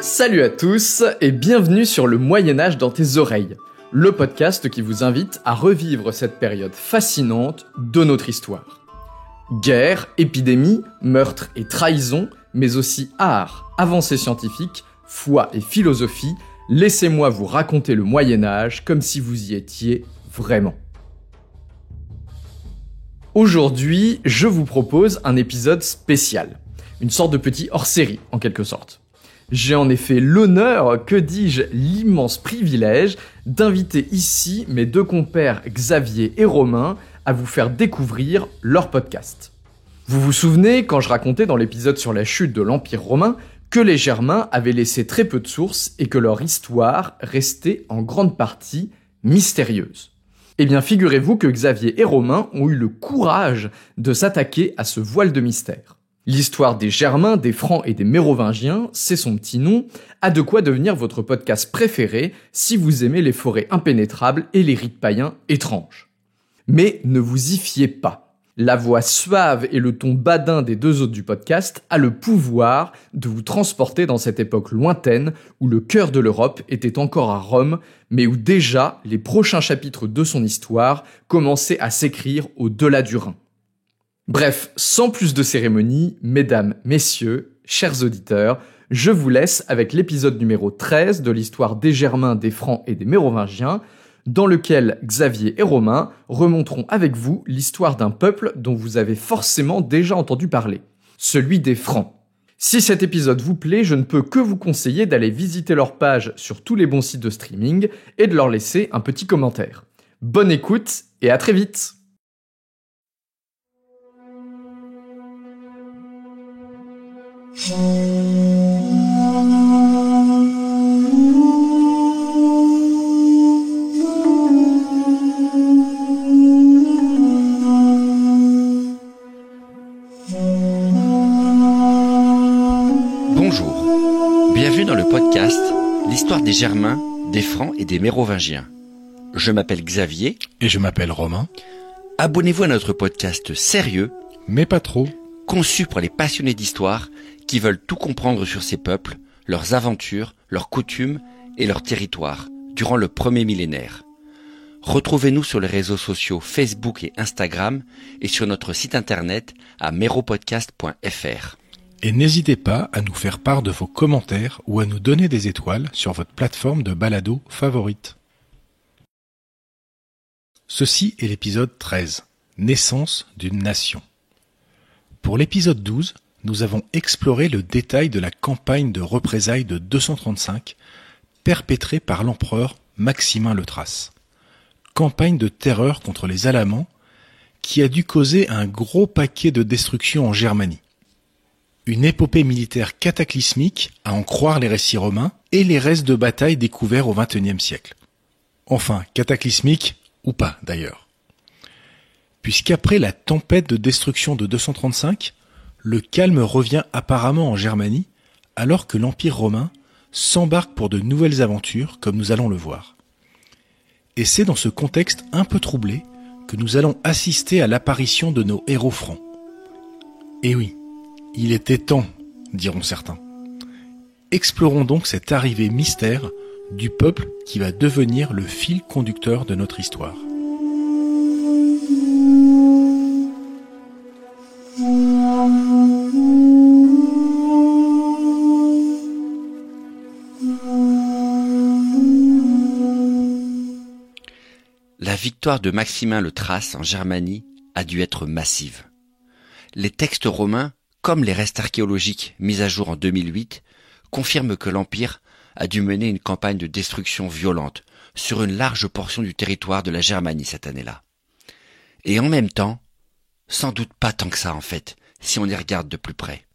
Salut à tous et bienvenue sur le Moyen-Âge dans tes oreilles, le podcast qui vous invite à revivre cette période fascinante de notre histoire. Guerre, épidémie, meurtres et trahisons, mais aussi art, avancées scientifiques, foi et philosophie, laissez-moi vous raconter le Moyen-Âge comme si vous y étiez vraiment. Aujourd'hui, je vous propose un épisode spécial, une sorte de petit hors-série en quelque sorte. J'ai en effet l'honneur, que dis-je, l'immense privilège d'inviter ici mes deux compères Xavier et Romain à vous faire découvrir leur podcast. Vous vous souvenez, quand je racontais dans l'épisode sur la chute de l'Empire romain, que les Germains avaient laissé très peu de sources et que leur histoire restait en grande partie mystérieuse. Eh bien, figurez-vous que Xavier et Romain ont eu le courage de s'attaquer à ce voile de mystère. L'histoire des Germains, des Francs et des Mérovingiens, c'est son petit nom, a de quoi devenir votre podcast préféré si vous aimez les forêts impénétrables et les rites païens étranges. Mais ne vous y fiez pas. La voix suave et le ton badin des deux hôtes du podcast a le pouvoir de vous transporter dans cette époque lointaine où le cœur de l'Europe était encore à Rome, mais où déjà les prochains chapitres de son histoire commençaient à s'écrire au-delà du Rhin. Bref, sans plus de cérémonie, mesdames, messieurs, chers auditeurs, je vous laisse avec l'épisode numéro 13 de l'histoire des Germains, des Francs et des Mérovingiens, dans lequel Xavier et Romain remonteront avec vous l'histoire d'un peuple dont vous avez forcément déjà entendu parler, celui des Francs. Si cet épisode vous plaît, je ne peux que vous conseiller d'aller visiter leur page sur tous les bons sites de streaming et de leur laisser un petit commentaire. Bonne écoute et à très vite! Bonjour, bienvenue dans le podcast L'histoire des Germains, des Francs et des Mérovingiens. Je m'appelle Xavier. Et je m'appelle Romain. Abonnez-vous à notre podcast sérieux, Mais pas trop. conçu pour les passionnés d'histoire qui veulent tout comprendre sur ces peuples, leurs aventures, leurs coutumes et leurs territoires durant le premier millénaire. Retrouvez-nous sur les réseaux sociaux Facebook et Instagram et sur notre site internet à meropodcast.fr. Et n'hésitez pas à nous faire part de vos commentaires ou à nous donner des étoiles sur votre plateforme de balado favorite. Ceci est l'épisode 13, Naissance d'une nation. Pour l'épisode 12, nous avons exploré le détail de la campagne de représailles de 235 perpétrée par l'empereur Maximin le Thrace. Campagne de terreur contre les Alamans qui a dû causer un gros paquet de destruction en Germanie. Une épopée militaire cataclysmique à en croire les récits romains et les restes de batailles découverts au XXIe siècle. Enfin, cataclysmique ou pas d'ailleurs. Puisqu'après la tempête de destruction de 235, le calme revient apparemment en Germanie, alors que l'Empire romain s'embarque pour de nouvelles aventures, comme nous allons le voir. Et c'est dans ce contexte un peu troublé que nous allons assister à l'apparition de nos héros francs. Et oui, il était temps, diront certains. Explorons donc cette arrivée mystère du peuple qui va devenir le fil conducteur de notre histoire. La victoire de Maximin le Thrace en Germanie a dû être massive. Les textes romains, comme les restes archéologiques mis à jour en 2008, confirment que l'Empire a dû mener une campagne de destruction violente sur une large portion du territoire de la Germanie cette année-là. Et en même temps, sans doute pas tant que ça en fait, si on y regarde de plus près.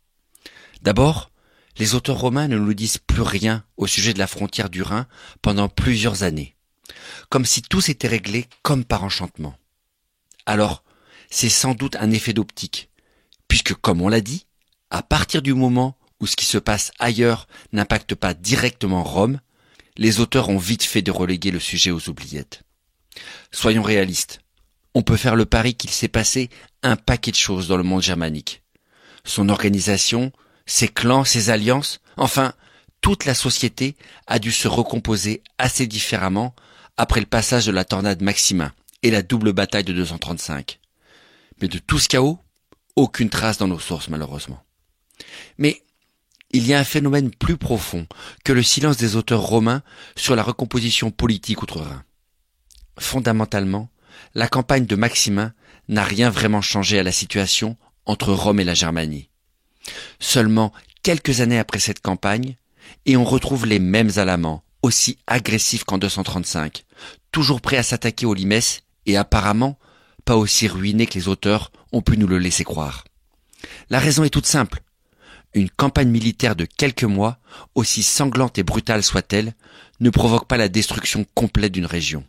D'abord, les auteurs romains ne nous disent plus rien au sujet de la frontière du Rhin pendant plusieurs années, comme si tout s'était réglé comme par enchantement. Alors, c'est sans doute un effet d'optique, puisque comme on l'a dit, à partir du moment où ce qui se passe ailleurs n'impacte pas directement Rome, les auteurs ont vite fait de reléguer le sujet aux oubliettes. Soyons réalistes, on peut faire le pari qu'il s'est passé un paquet de choses dans le monde germanique. Son organisation, ses clans, ses alliances, enfin, toute la société a dû se recomposer assez différemment après le passage de la tornade Maximin et la double bataille de 235. Mais de tout ce chaos, aucune trace dans nos sources malheureusement. Mais il y a un phénomène plus profond que le silence des auteurs romains sur la recomposition politique outre-Rhin. Fondamentalement, la campagne de Maximin n'a rien vraiment changé à la situation entre Rome et la Germanie. Seulement quelques années après cette campagne, et on retrouve les mêmes Alamans, aussi agressifs qu'en 235, toujours prêts à s'attaquer aux limes et apparemment pas aussi ruinés que les auteurs ont pu nous le laisser croire. La raison est toute simple. Une campagne militaire de quelques mois, aussi sanglante et brutale soit-elle, ne provoque pas la destruction complète d'une région.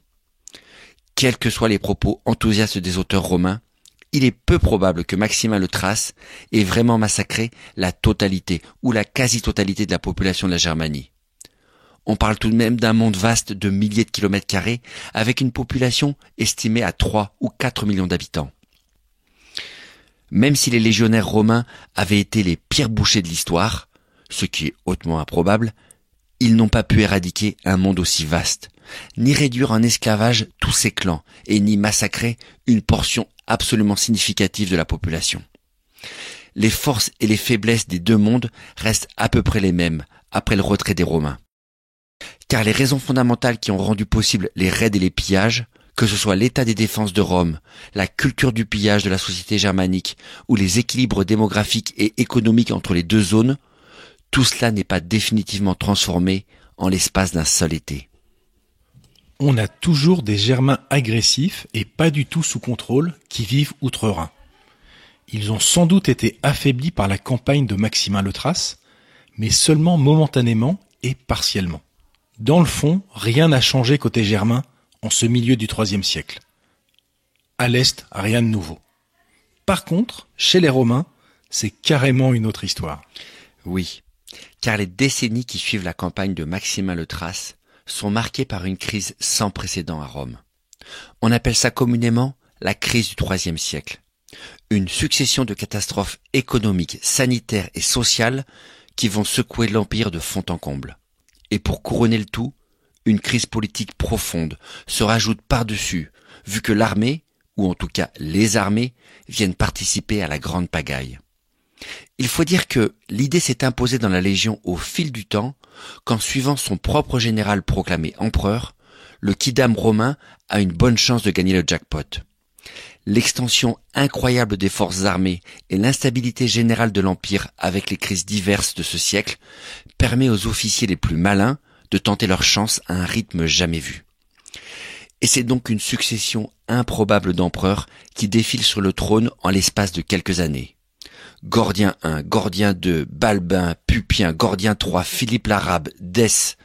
Quels que soient les propos enthousiastes des auteurs romains, il est peu probable que Maximin le Thrace ait vraiment massacré la totalité ou la quasi-totalité de la population de la Germanie. On parle tout de même d'un monde vaste de milliers de kilomètres carrés avec une population estimée à 3 ou 4 millions d'habitants. Même si les légionnaires romains avaient été les pires bouchers de l'histoire, ce qui est hautement improbable, ils n'ont pas pu éradiquer un monde aussi vaste, ni réduire en esclavage tous ces clans, et ni massacrer une portion absolument significative de la population. Les forces et les faiblesses des deux mondes restent à peu près les mêmes après le retrait des Romains. Car les raisons fondamentales qui ont rendu possible les raids et les pillages, que ce soit l'état des défenses de Rome, la culture du pillage de la société germanique ou les équilibres démographiques et économiques entre les deux zones, tout cela n'est pas définitivement transformé en l'espace d'un seul été. On a toujours des Germains agressifs et pas du tout sous contrôle qui vivent outre-Rhin. Ils ont sans doute été affaiblis par la campagne de Maximin le Thrace, mais seulement momentanément et partiellement. Dans le fond, rien n'a changé côté germain en ce milieu du IIIe siècle. À l'Est, rien de nouveau. Par contre, chez les Romains, c'est carrément une autre histoire. Oui, car les décennies qui suivent la campagne de Maximin le Thrace sont marquées par une crise sans précédent à Rome. On appelle ça communément la crise du IIIe siècle. Une succession de catastrophes économiques, sanitaires et sociales qui vont secouer l'Empire de fond en comble. Et pour couronner le tout, une crise politique profonde se rajoute par-dessus, vu que l'armée, ou en tout cas les armées, viennent participer à la grande pagaille. Il faut dire que l'idée s'est imposée dans la Légion au fil du temps, qu'en suivant son propre général proclamé empereur, le quidam romain a une bonne chance de gagner le jackpot. L'extension incroyable des forces armées et l'instabilité générale de l'Empire avec les crises diverses de ce siècle permet aux officiers les plus malins de tenter leur chance à un rythme jamais vu. Et c'est donc une succession improbable d'empereurs qui défilent sur le trône en l'espace de quelques années. Gordien I, Gordien II, Balbin, Pupien, Gordien III, Philippe l'Arabe, Dès.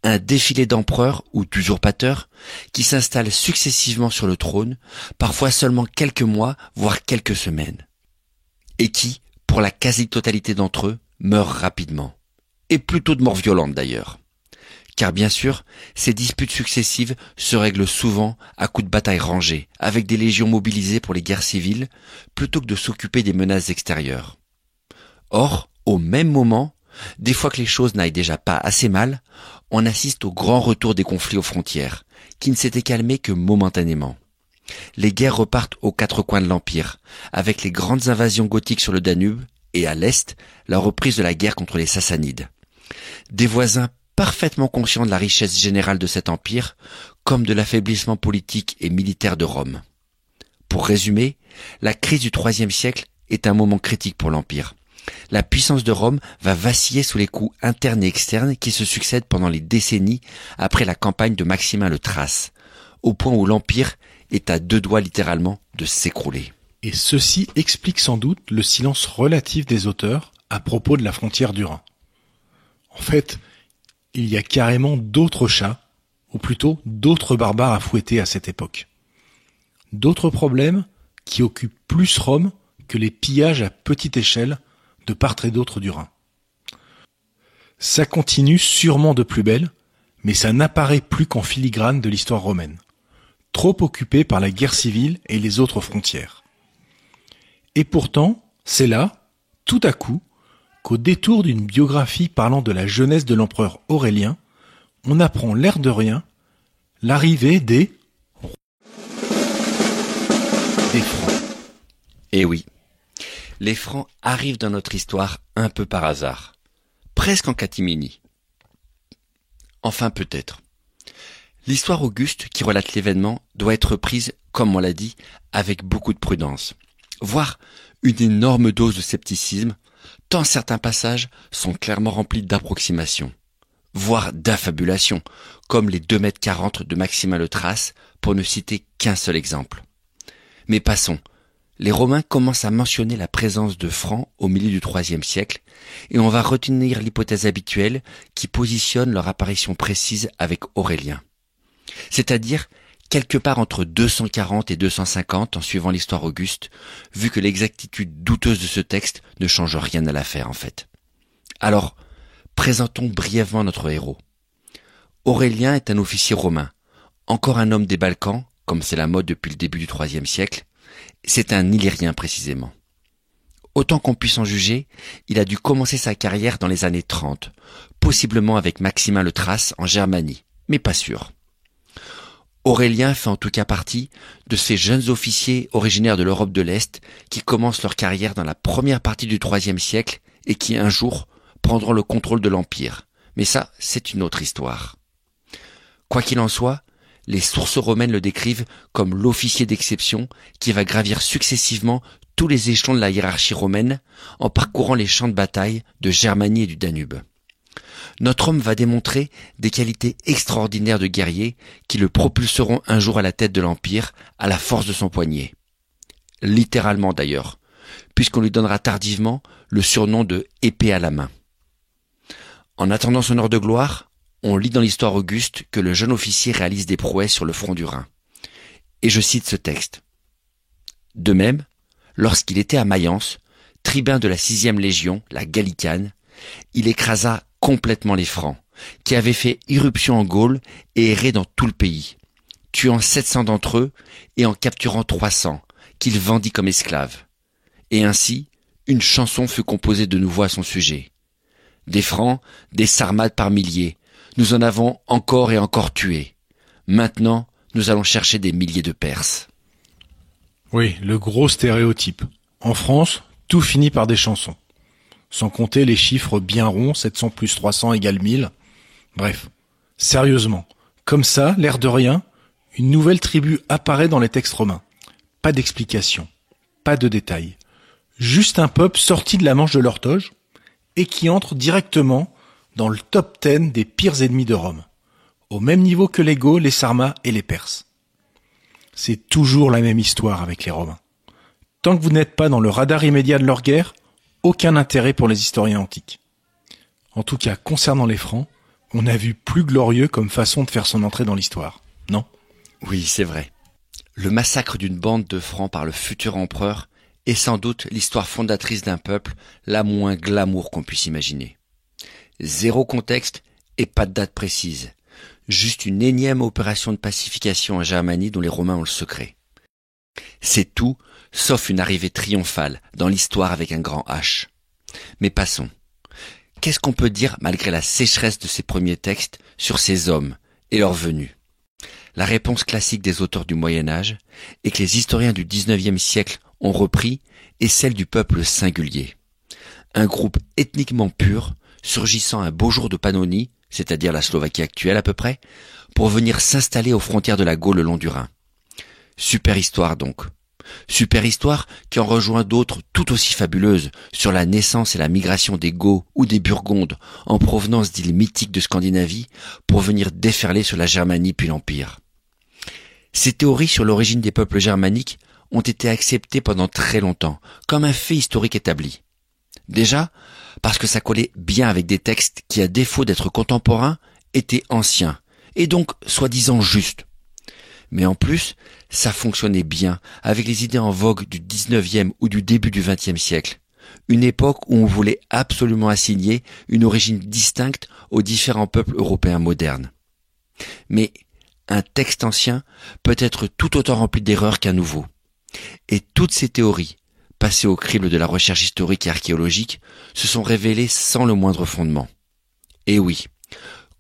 Un défilé d'empereurs ou d'usurpateurs qui s'installent successivement sur le trône, parfois seulement quelques mois, voire quelques semaines. Et qui, pour la quasi-totalité d'entre eux, meurent rapidement. Et plutôt de mort violente d'ailleurs. Car bien sûr, ces disputes successives se règlent souvent à coups de bataille rangée, avec des légions mobilisées pour les guerres civiles, plutôt que de s'occuper des menaces extérieures. Or, au même moment, des fois que les choses n'aillent déjà pas assez mal, on assiste au grand retour des conflits aux frontières, qui ne s'étaient calmés que momentanément. Les guerres repartent aux quatre coins de l'Empire, avec les grandes invasions gothiques sur le Danube, et à l'Est, la reprise de la guerre contre les Sassanides. Des voisins parfaitement conscients de la richesse générale de cet empire, comme de l'affaiblissement politique et militaire de Rome. Pour résumer, la crise du IIIe siècle est un moment critique pour l'Empire. La puissance de Rome va vaciller sous les coups internes et externes qui se succèdent pendant les décennies après la campagne de Maximin le Thrace, au point où l'Empire est à deux doigts littéralement de s'écrouler. Et ceci explique sans doute le silence relatif des auteurs à propos de la frontière du Rhin. En fait, il y a carrément d'autres chats, ou plutôt d'autres barbares à fouetter à cette époque. D'autres problèmes qui occupent plus Rome que les pillages à petite échelle de part et d'autre du Rhin. Ça continue sûrement de plus belle, mais ça n'apparaît plus qu'en filigrane de l'histoire romaine, trop occupée par la guerre civile et les autres frontières. Et pourtant, c'est là, tout à coup, qu'au détour d'une biographie parlant de la jeunesse de l'empereur Aurélien, on apprend l'air de rien l'arrivée des Francs. Eh oui, les Francs arrivent dans notre histoire un peu par hasard, presque en catimini. Enfin peut-être. L'histoire auguste qui relate l'événement doit être prise, comme on l'a dit, avec beaucoup de prudence, voire une énorme dose de scepticisme, tant certains passages sont clairement remplis d'approximations, voire d'affabulations, comme les 2,40 m de Maximin le Thrace, pour ne citer qu'un seul exemple. Mais passons. Les Romains commencent à mentionner la présence de Francs au milieu du IIIe siècle, et on va retenir l'hypothèse habituelle qui positionne leur apparition précise avec Aurélien. C'est-à-dire quelque part entre 240 et 250 en suivant l'histoire auguste, vu que l'exactitude douteuse de ce texte ne change rien à l'affaire en fait. Alors, présentons brièvement notre héros. Aurélien est un officier romain, encore un homme des Balkans, comme c'est la mode depuis le début du IIIe siècle. C'est un Illyrien précisément. Autant qu'on puisse en juger, il a dû commencer sa carrière dans les années 30, possiblement avec Maximin le Thrace en Germanie, mais pas sûr. Aurélien fait en tout cas partie de ces jeunes officiers originaires de l'Europe de l'Est qui commencent leur carrière dans la première partie du IIIe siècle et qui un jour prendront le contrôle de l'Empire. Mais ça, c'est une autre histoire. Quoi qu'il en soit, les sources romaines le décrivent comme l'officier d'exception qui va gravir successivement tous les échelons de la hiérarchie romaine en parcourant les champs de bataille de Germanie et du Danube. Notre homme va démontrer des qualités extraordinaires de guerrier qui le propulseront un jour à la tête de l'Empire à la force de son poignet. Littéralement d'ailleurs, puisqu'on lui donnera tardivement le surnom de « épée à la main ». En attendant son heure de gloire, on lit dans l'histoire auguste que le jeune officier réalise des prouesses sur le front du Rhin. Et je cite ce texte. De même, lorsqu'il était à Mayence, tribun de la 6e légion, la Gallicane, il écrasa complètement les Francs, qui avaient fait irruption en Gaule et erraient dans tout le pays, tuant 700 d'entre eux et en capturant 300, qu'il vendit comme esclaves. Et ainsi, une chanson fut composée de nouveau à son sujet. Des Francs, des Sarmates par milliers, nous en avons encore et encore tué. Maintenant, nous allons chercher des milliers de Perses. Oui, le gros stéréotype. En France, tout finit par des chansons. Sans compter les chiffres bien ronds, 700 plus 300 égale 1000. Bref, sérieusement, comme ça, l'air de rien, une nouvelle tribu apparaît dans les textes romains. Pas d'explication, pas de détails. Juste un peuple sorti de la manche de leur toge et qui entre directement dans le top 10 des pires ennemis de Rome, au même niveau que les Gauls, les Sarmats et les Perses. C'est toujours la même histoire avec les Romains. Tant que vous n'êtes pas dans le radar immédiat de leur guerre, aucun intérêt pour les historiens antiques. En tout cas, concernant les Francs, on a vu plus glorieux comme façon de faire son entrée dans l'histoire, non ? Oui, c'est vrai. Le massacre d'une bande de Francs par le futur empereur est sans doute l'histoire fondatrice d'un peuple la moins glamour qu'on puisse imaginer. Zéro contexte et pas de date précise. Juste une énième opération de pacification en Germanie dont les Romains ont le secret. C'est tout, sauf une arrivée triomphale dans l'histoire avec un grand H. Mais passons. Qu'est-ce qu'on peut dire malgré la sécheresse de ces premiers textes sur ces hommes et leur venue ? La réponse classique des auteurs du Moyen-Âge et que les historiens du XIXe siècle ont repris est celle du peuple singulier. Un groupe ethniquement pur, surgissant un beau jour de Pannonie, c'est-à-dire la Slovaquie actuelle à peu près, pour venir s'installer aux frontières de la Gaule le long du Rhin. Super histoire donc. Super histoire qui en rejoint d'autres tout aussi fabuleuses sur la naissance et la migration des Goths ou des Burgondes en provenance d'îles mythiques de Scandinavie pour venir déferler sur la Germanie puis l'Empire. Ces théories sur l'origine des peuples germaniques ont été acceptées pendant très longtemps comme un fait historique établi. Déjà, parce que ça collait bien avec des textes qui, à défaut d'être contemporains, étaient anciens, et donc soi-disant justes. Mais en plus, ça fonctionnait bien avec les idées en vogue du 19e ou du début du 20e siècle, une époque où on voulait absolument assigner une origine distincte aux différents peuples européens modernes. Mais un texte ancien peut être tout autant rempli d'erreurs qu'un nouveau. Et toutes ces théories, passés au crible de la recherche historique et archéologique, se sont révélés sans le moindre fondement. Et oui,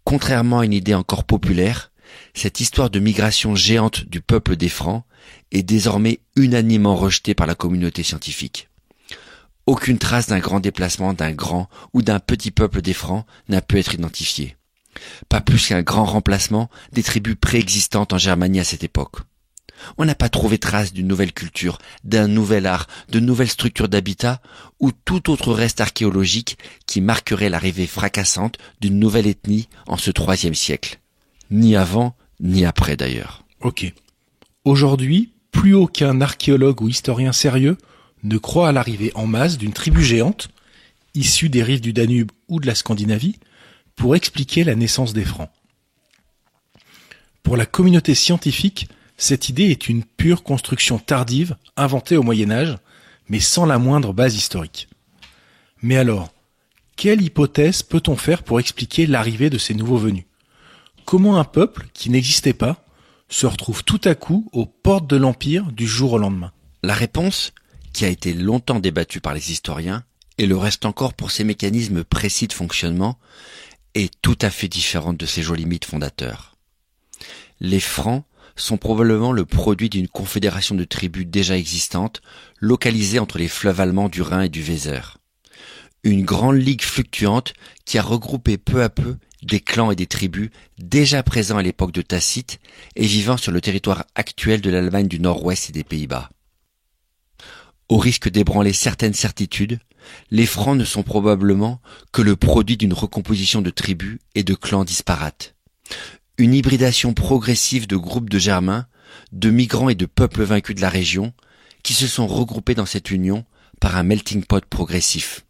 contrairement à une idée encore populaire, cette histoire de migration géante du peuple des Francs est désormais unanimement rejetée par la communauté scientifique. Aucune trace d'un grand déplacement d'un grand ou d'un petit peuple des Francs n'a pu être identifiée. Pas plus qu'un grand remplacement des tribus préexistantes en Germanie à cette époque. On n'a pas trouvé trace d'une nouvelle culture, d'un nouvel art, de nouvelles structures d'habitat ou tout autre reste archéologique qui marquerait l'arrivée fracassante d'une nouvelle ethnie en ce IIIe siècle. Ni avant, ni après d'ailleurs. Ok. Aujourd'hui, plus aucun archéologue ou historien sérieux ne croit à l'arrivée en masse d'une tribu géante, issue des rives du Danube ou de la Scandinavie, pour expliquer la naissance des Francs. Pour la communauté scientifique, cette idée est une pure construction tardive, inventée au Moyen-Âge, mais sans la moindre base historique. Mais alors, quelle hypothèse peut-on faire pour expliquer l'arrivée de ces nouveaux venus ? Comment un peuple, qui n'existait pas, se retrouve tout à coup aux portes de l'Empire du jour au lendemain ? La réponse, qui a été longtemps débattue par les historiens, et le reste encore pour ses mécanismes précis de fonctionnement, est tout à fait différente de ces jolis mythes fondateurs. Les Francs sont probablement le produit d'une confédération de tribus déjà existantes, localisées entre les fleuves allemands du Rhin et du Weser. Une grande ligue fluctuante qui a regroupé peu à peu des clans et des tribus déjà présents à l'époque de Tacite et vivant sur le territoire actuel de l'Allemagne du Nord-Ouest et des Pays-Bas. Au risque d'ébranler certaines certitudes, les Francs ne sont probablement que le produit d'une recomposition de tribus et de clans disparates. Une hybridation progressive de groupes de Germains, de migrants et de peuples vaincus de la région, qui se sont regroupés dans cette union par un melting pot progressif.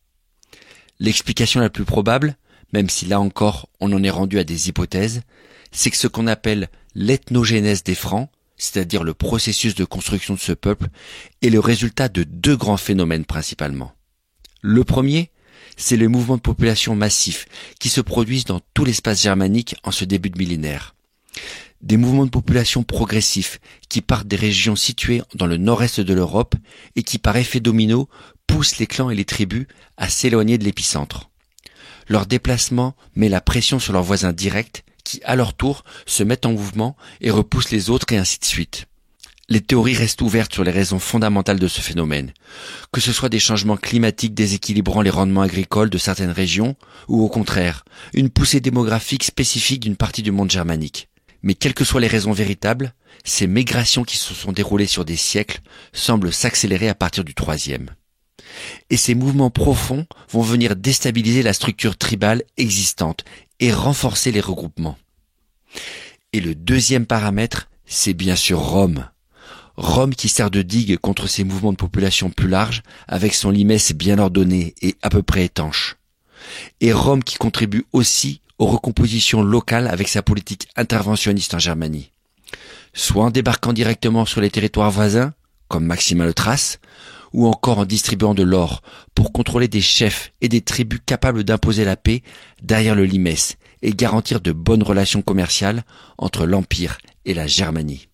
L'explication la plus probable, même si là encore on en est rendu à des hypothèses, c'est que ce qu'on appelle l'ethnogénèse des Francs, c'est-à-dire le processus de construction de ce peuple, est le résultat de deux grands phénomènes principalement. Le premier, c'est les mouvements de population massifs qui se produisent dans tout l'espace germanique en ce début de millénaire. Des mouvements de population progressifs qui partent des régions situées dans le nord-est de l'Europe et qui par effet domino poussent les clans et les tribus à s'éloigner de l'épicentre. Leur déplacement met la pression sur leurs voisins directs qui, à leur tour, se mettent en mouvement et repoussent les autres et ainsi de suite. Les théories restent ouvertes sur les raisons fondamentales de ce phénomène, que ce soit des changements climatiques déséquilibrant les rendements agricoles de certaines régions, ou au contraire, une poussée démographique spécifique d'une partie du monde germanique. Mais quelles que soient les raisons véritables, ces migrations qui se sont déroulées sur des siècles semblent s'accélérer à partir du IIIe. Et ces mouvements profonds vont venir déstabiliser la structure tribale existante et renforcer les regroupements. Et le deuxième paramètre, c'est bien sûr Rome. Rome qui sert de digue contre ces mouvements de population plus larges, avec son limès bien ordonné et à peu près étanche. Et Rome qui contribue aussi aux recompositions locales avec sa politique interventionniste en Germanie. Soit en débarquant directement sur les territoires voisins, comme Maximin le Thrace, ou encore en distribuant de l'or pour contrôler des chefs et des tribus capables d'imposer la paix derrière le limès et garantir de bonnes relations commerciales entre l'Empire et la Germanie.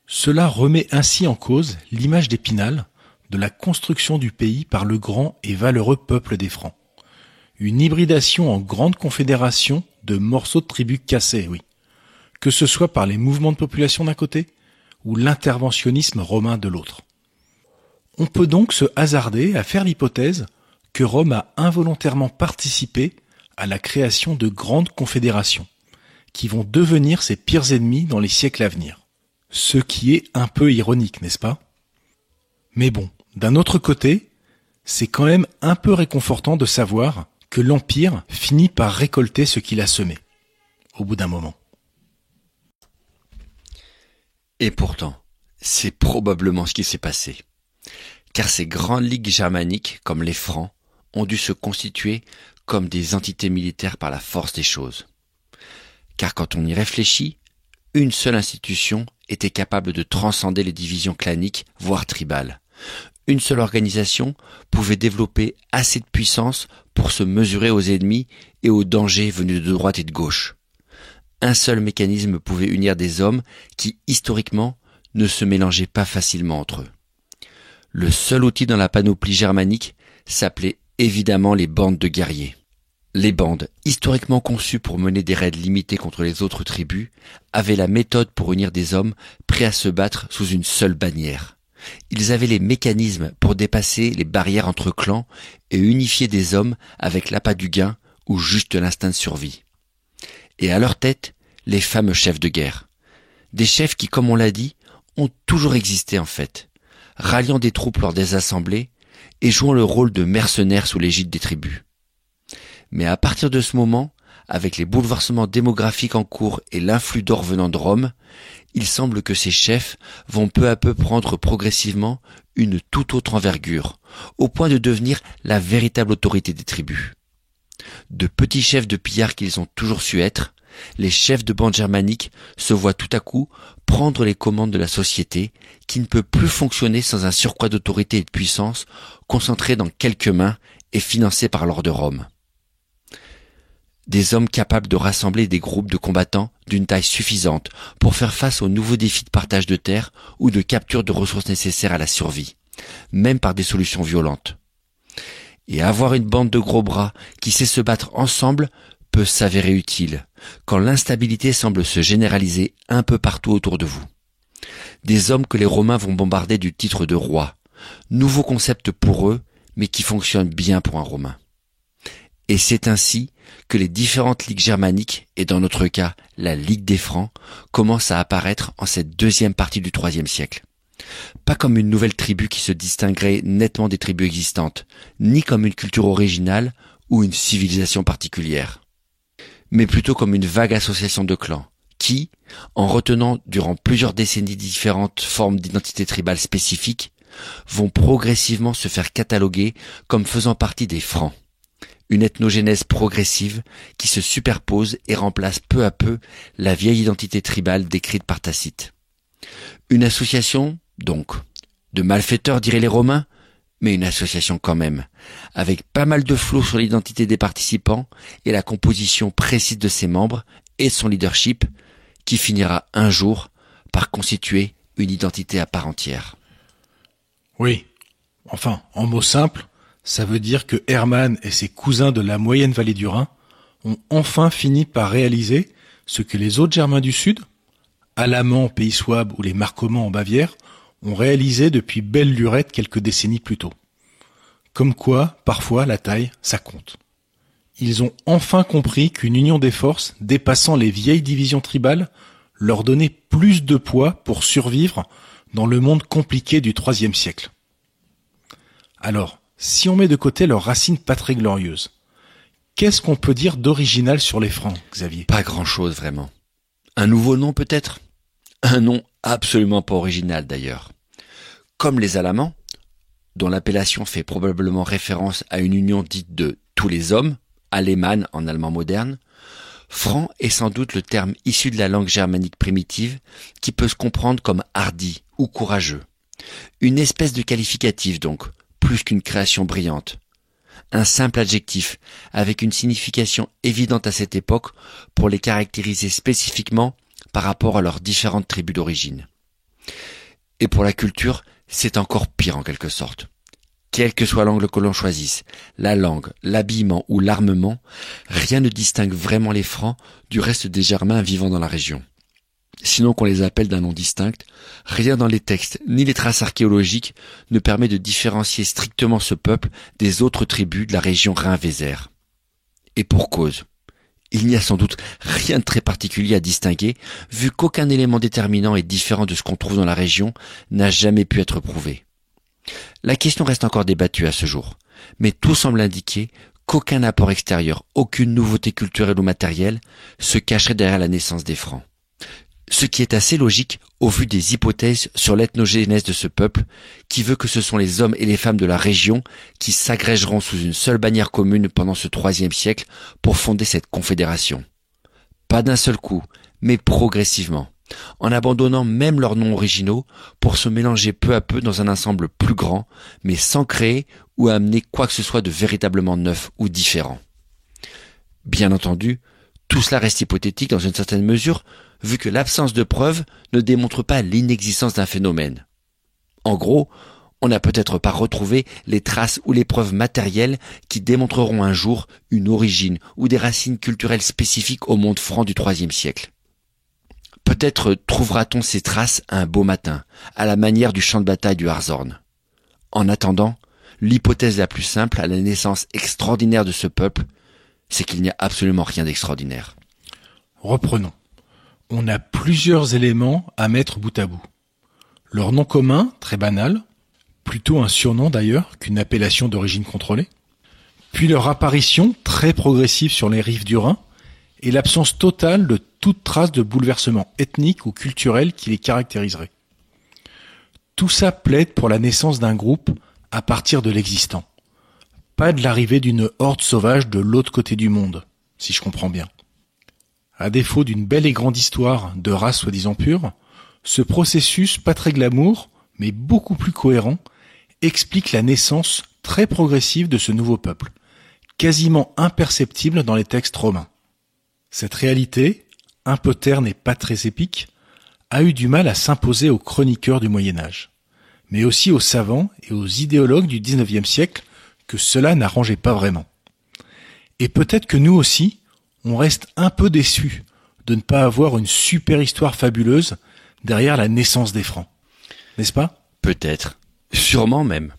Cela remet ainsi en cause l'image d'Épinal de la construction du pays par le grand et valeureux peuple des Francs. Une hybridation en grande confédération de morceaux de tribus cassés, oui. Que ce soit par les mouvements de population d'un côté ou l'interventionnisme romain de l'autre. On peut donc se hasarder à faire l'hypothèse que Rome a involontairement participé à la création de grandes confédérations, qui vont devenir ses pires ennemis dans les siècles à venir. Ce qui est un peu ironique, n'est-ce pas ? Mais bon, d'un autre côté, c'est quand même un peu réconfortant de savoir que l'Empire finit par récolter ce qu'il a semé, au bout d'un moment. Et pourtant, c'est probablement ce qui s'est passé. Car ces grandes ligues germaniques, comme les Francs, ont dû se constituer comme des entités militaires par la force des choses. Car quand on y réfléchit, une seule institution était capable de transcender les divisions claniques, voire tribales. Une seule organisation pouvait développer assez de puissance pour se mesurer aux ennemis et aux dangers venus de droite et de gauche. Un seul mécanisme pouvait unir des hommes qui, historiquement, ne se mélangeaient pas facilement entre eux. Le seul outil dans la panoplie germanique s'appelait évidemment les bandes de guerriers. Les bandes, historiquement conçues pour mener des raids limités contre les autres tribus, avaient la méthode pour unir des hommes prêts à se battre sous une seule bannière. Ils avaient les mécanismes pour dépasser les barrières entre clans et unifier des hommes avec l'appât du gain ou juste l'instinct de survie. Et à leur tête, les fameux chefs de guerre. Des chefs qui, comme on l'a dit, ont toujours existé en fait, ralliant des troupes lors des assemblées et jouant le rôle de mercenaires sous l'égide des tribus. Mais à partir de ce moment, avec les bouleversements démographiques en cours et l'influx d'or venant de Rome, il semble que ces chefs vont peu à peu prendre progressivement une toute autre envergure, au point de devenir la véritable autorité des tribus. De petits chefs de pillards qu'ils ont toujours su être, les chefs de bande germaniques se voient tout à coup prendre les commandes de la société qui ne peut plus fonctionner sans un surcroît d'autorité et de puissance concentré dans quelques mains et financé par l'or de Rome. Des hommes capables de rassembler des groupes de combattants d'une taille suffisante pour faire face aux nouveaux défis de partage de terre ou de capture de ressources nécessaires à la survie, même par des solutions violentes. Et avoir une bande de gros bras qui sait se battre ensemble peut s'avérer utile, quand l'instabilité semble se généraliser un peu partout autour de vous. Des hommes que les Romains vont bombarder du titre de roi, nouveau concept pour eux, mais qui fonctionne bien pour un Romain. Et c'est ainsi que les différentes ligues germaniques, et dans notre cas la Ligue des Francs, commencent à apparaître en cette deuxième partie du IIIe siècle. Pas comme une nouvelle tribu qui se distinguerait nettement des tribus existantes, ni comme une culture originale ou une civilisation particulière, mais plutôt comme une vague association de clans qui, en retenant durant plusieurs décennies différentes formes d'identité tribale spécifiques, vont progressivement se faire cataloguer comme faisant partie des Francs. Une ethnogénèse progressive qui se superpose et remplace peu à peu la vieille identité tribale décrite par Tacite. Une association, donc, de malfaiteurs diraient les Romains, mais une association quand même, avec pas mal de flou sur l'identité des participants et la composition précise de ses membres et de son leadership, qui finira un jour par constituer une identité à part entière. Oui, enfin, en mots simples, ça veut dire que Hermann et ses cousins de la moyenne vallée du Rhin ont enfin fini par réaliser ce que les autres Germains du Sud, Alamans en Pays Souabe ou les Marcomanns en Bavière, ont réalisé depuis belle lurette quelques décennies plus tôt. Comme quoi, parfois, la taille, ça compte. Ils ont enfin compris qu'une union des forces dépassant les vieilles divisions tribales leur donnait plus de poids pour survivre dans le monde compliqué du IIIe siècle. Alors, si on met de côté leurs racines pas très glorieuses, qu'est-ce qu'on peut dire d'original sur les Francs, Xavier ? Pas grand-chose vraiment. Un nouveau nom peut-être ? Un nom absolument pas original d'ailleurs. Comme les Alamans, dont l'appellation fait probablement référence à une union dite de tous les hommes, Alemann en allemand moderne, Franc est sans doute le terme issu de la langue germanique primitive qui peut se comprendre comme hardi ou courageux. Une espèce de qualificatif donc, plus qu'une création brillante. Un simple adjectif avec une signification évidente à cette époque pour les caractériser spécifiquement par rapport à leurs différentes tribus d'origine. Et pour la culture, c'est encore pire en quelque sorte. Quel que soit l'angle que l'on choisisse, la langue, l'habillement ou l'armement, rien ne distingue vraiment les Francs du reste des Germains vivant dans la région. Sinon qu'on les appelle d'un nom distinct, rien dans les textes ni les traces archéologiques ne permet de différencier strictement ce peuple des autres tribus de la région Rhin-Vézère. Et pour cause. Il n'y a sans doute rien de très particulier à distinguer, vu qu'aucun élément déterminant et différent de ce qu'on trouve dans la région n'a jamais pu être prouvé. La question reste encore débattue à ce jour, mais tout semble indiquer qu'aucun apport extérieur, aucune nouveauté culturelle ou matérielle se cacherait derrière la naissance des Francs. Ce qui est assez logique au vu des hypothèses sur l'ethnogénèse de ce peuple, qui veut que ce sont les hommes et les femmes de la région qui s'agrégeront sous une seule bannière commune pendant ce IIIe siècle pour fonder cette confédération. Pas d'un seul coup, mais progressivement, en abandonnant même leurs noms originaux pour se mélanger peu à peu dans un ensemble plus grand, mais sans créer ou amener quoi que ce soit de véritablement neuf ou différent. Bien entendu, tout cela reste hypothétique dans une certaine mesure, vu que l'absence de preuves ne démontre pas l'inexistence d'un phénomène. En gros, On n'a peut-être pas retrouvé les traces ou les preuves matérielles qui démontreront un jour une origine ou des racines culturelles spécifiques au monde franc du IIIe siècle. Peut-être trouvera-t-on ces traces un beau matin, à la manière du champ de bataille du Harzorn. En attendant, l'hypothèse la plus simple à la naissance extraordinaire de ce peuple, c'est qu'il n'y a absolument rien d'extraordinaire. Reprenons. On a plusieurs éléments à mettre bout à bout. Leur nom commun, très banal, plutôt un surnom d'ailleurs qu'une appellation d'origine contrôlée, puis leur apparition très progressive sur les rives du Rhin, et l'absence totale de toute trace de bouleversement ethnique ou culturel qui les caractériserait. Tout ça plaide pour la naissance d'un groupe à partir de l'existant, pas de l'arrivée d'une horde sauvage de l'autre côté du monde, si je comprends bien. À défaut d'une belle et grande histoire de race soi-disant pure, ce processus pas très glamour, mais beaucoup plus cohérent, explique la naissance très progressive de ce nouveau peuple, quasiment imperceptible dans les textes romains. Cette réalité, un peu terne et pas très épique, a eu du mal à s'imposer aux chroniqueurs du Moyen-Âge, mais aussi aux savants et aux idéologues du XIXe siècle que cela n'arrangeait pas vraiment. Et peut-être que nous aussi, on reste un peu déçus de ne pas avoir une super histoire fabuleuse derrière la naissance des Francs. N'est-ce pas ? Peut-être, sûrement même.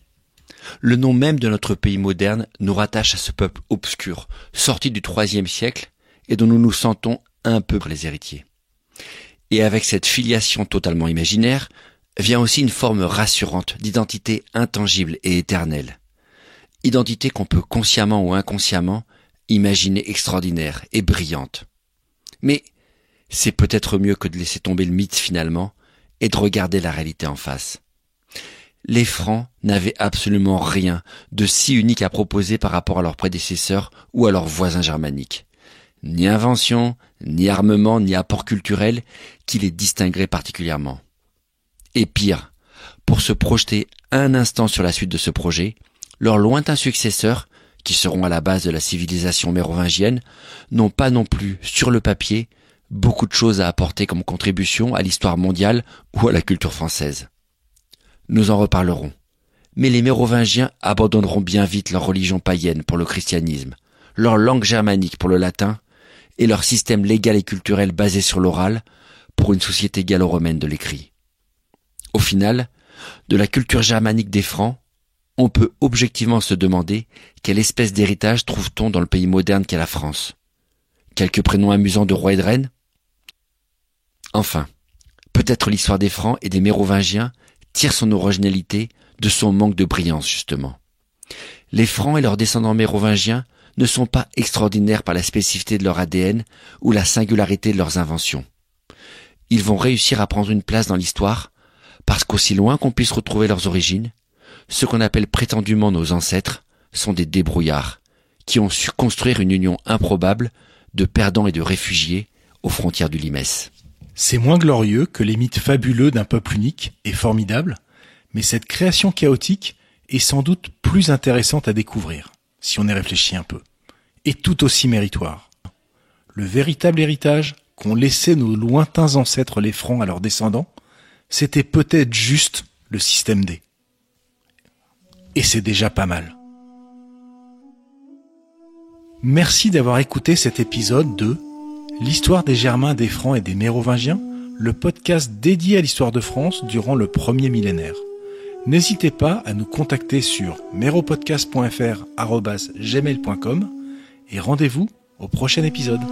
Le nom même de notre pays moderne nous rattache à ce peuple obscur, sorti du IIIe siècle, et dont nous nous sentons un peu les héritiers. Et avec cette filiation totalement imaginaire, vient aussi une forme rassurante d'identité intangible et éternelle. Identité qu'on peut consciemment ou inconsciemment imaginer extraordinaire et brillante. Mais c'est peut-être mieux que de laisser tomber le mythe finalement et de regarder la réalité en face. Les Francs n'avaient absolument rien de si unique à proposer par rapport à leurs prédécesseurs ou à leurs voisins germaniques. Ni invention, ni armement, ni apport culturel qui les distinguerait particulièrement. Et pire, pour se projeter un instant sur la suite de ce projet, leurs lointains successeurs, qui seront à la base de la civilisation mérovingienne, n'ont pas non plus, sur le papier, beaucoup de choses à apporter comme contribution à l'histoire mondiale ou à la culture française. Nous en reparlerons. Mais les Mérovingiens abandonneront bien vite leur religion païenne pour le christianisme, leur langue germanique pour le latin, et leur système légal et culturel basé sur l'oral pour une société gallo-romaine de l'écrit. Au final, de la culture germanique des Francs, on peut objectivement se demander quelle espèce d'héritage trouve-t-on dans le pays moderne qu'est la France. Quelques prénoms amusants de rois et de reines ? Enfin, peut-être l'histoire des Francs et des Mérovingiens tire son originalité de son manque de brillance justement. Les Francs et leurs descendants mérovingiens ne sont pas extraordinaires par la spécificité de leur ADN ou la singularité de leurs inventions. Ils vont réussir à prendre une place dans l'histoire parce qu'aussi loin qu'on puisse retrouver leurs origines, ceux qu'on appelle prétendument nos ancêtres sont des débrouillards qui ont su construire une union improbable de perdants et de réfugiés aux frontières du Limès. C'est moins glorieux que les mythes fabuleux d'un peuple unique et formidable, mais cette création chaotique est sans doute plus intéressante à découvrir, si on y réfléchit un peu, et tout aussi méritoire. Le véritable héritage qu'ont laissé nos lointains ancêtres les Francs à leurs descendants, c'était peut-être juste le système D. Et c'est déjà pas mal. Merci d'avoir écouté cet épisode de L'histoire des Germains, des Francs et des Mérovingiens, le podcast dédié à l'histoire de France durant le premier millénaire. N'hésitez pas à nous contacter sur meropodcast.fr@gmail.com et rendez-vous au prochain épisode.